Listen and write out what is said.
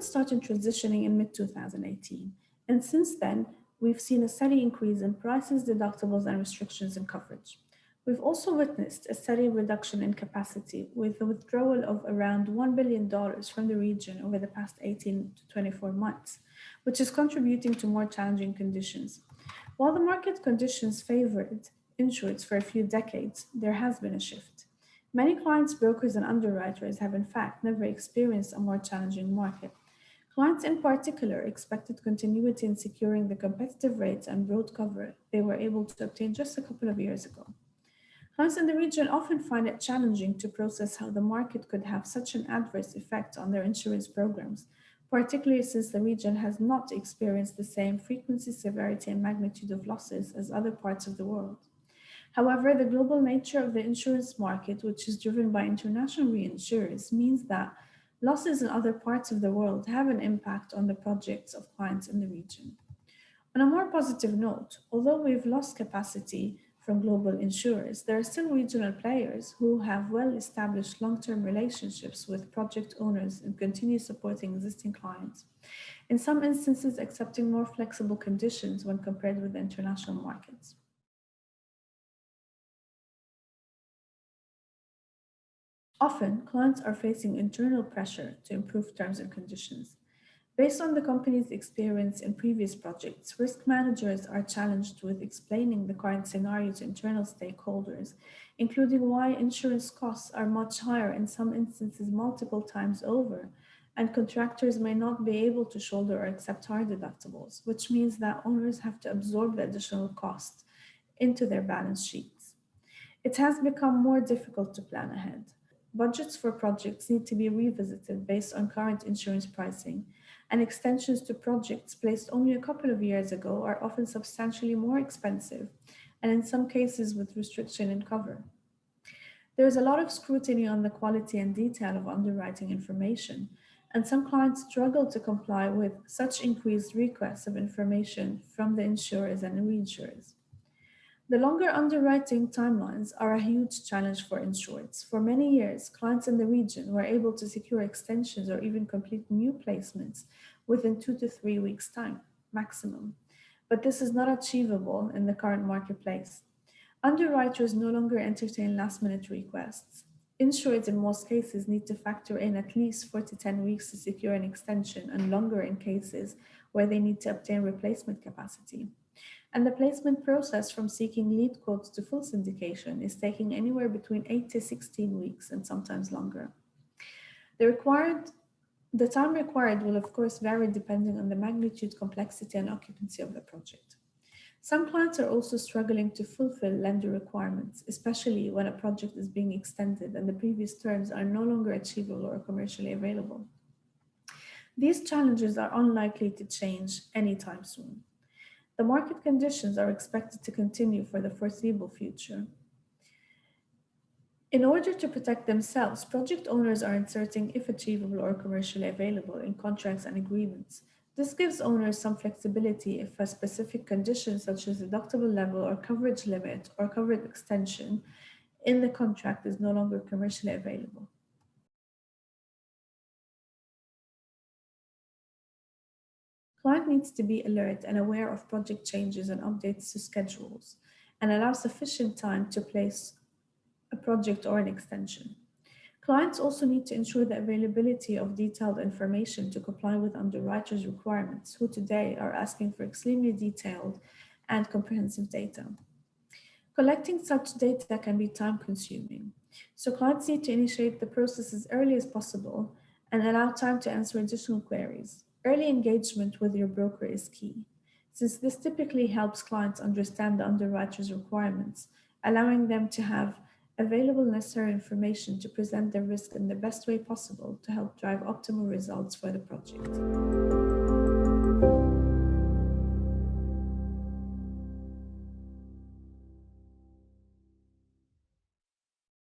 started transitioning in mid-2018, and since then, we've seen a steady increase in prices, deductibles, and restrictions in coverage. We've also witnessed a steady reduction in capacity with the withdrawal of around $1 billion from the region over the past 18 to 24 months, which is contributing to more challenging conditions. While the market conditions favored insureds for a few decades, there has been a shift. Many clients, brokers, and underwriters have in fact never experienced a more challenging market. Clients in particular expected continuity in securing the competitive rates and broad cover they were able to obtain just a couple of years ago. Clients in the region often find it challenging to process how the market could have such an adverse effect on their insurance programs, particularly since the region has not experienced the same frequency, severity, and magnitude of losses as other parts of the world. However, the global nature of the insurance market, which is driven by international reinsurers, means that losses in other parts of the world have an impact on the projects of clients in the region. On a more positive note, although we've lost capacity from global insurers, there are still regional players who have well-established long-term relationships with project owners and continue supporting existing clients, in some instances accepting more flexible conditions when compared with the international markets. Often, clients are facing internal pressure to improve terms and conditions. Based on the company's experience in previous projects, risk managers are challenged with explaining the current scenario to internal stakeholders, including why insurance costs are much higher, in some instances multiple times over, and contractors may not be able to shoulder or accept higher deductibles, which means that owners have to absorb the additional cost into their balance sheets. It has become more difficult to plan ahead. Budgets for projects need to be revisited based on current insurance pricing, and extensions to projects placed only a couple of years ago are often substantially more expensive, and in some cases with restriction in cover. There is a lot of scrutiny on the quality and detail of underwriting information, and some clients struggle to comply with such increased requests of information from the insurers and reinsurers. The longer underwriting timelines are a huge challenge for insureds. For many years, clients in the region were able to secure extensions or even complete new placements within 2 to 3 weeks' time, maximum. But this is not achievable in the current marketplace. Underwriters no longer entertain last-minute requests. Insureds in most cases need to factor in at least 4 to 10 weeks to secure an extension, and longer in cases where they need to obtain replacement capacity. And the placement process from seeking lead quotes to full syndication is taking anywhere between 8 to 16 weeks and sometimes longer. The time required will of course vary depending on the magnitude, complexity, and occupancy of the project. Some clients are also struggling to fulfill lender requirements, especially when a project is being extended and the previous terms are no longer achievable or commercially available. These challenges are unlikely to change anytime soon. The market conditions are expected to continue for the foreseeable future. In order to protect themselves, project owners are inserting if achievable or commercially available in contracts and agreements. This gives owners some flexibility if a specific condition such as deductible level or coverage limit or coverage extension in the contract is no longer commercially available. Client needs to be alert and aware of project changes and updates to schedules, and allow sufficient time to place a project or an extension. Clients also need to ensure the availability of detailed information to comply with underwriters' requirements, who today are asking for extremely detailed and comprehensive data. Collecting such data can be time-consuming, so clients need to initiate the process as early as possible and allow time to answer additional queries. Early engagement with your broker is key, since this typically helps clients understand the underwriter's requirements, allowing them to have available necessary information to present their risk in the best way possible to help drive optimal results for the project.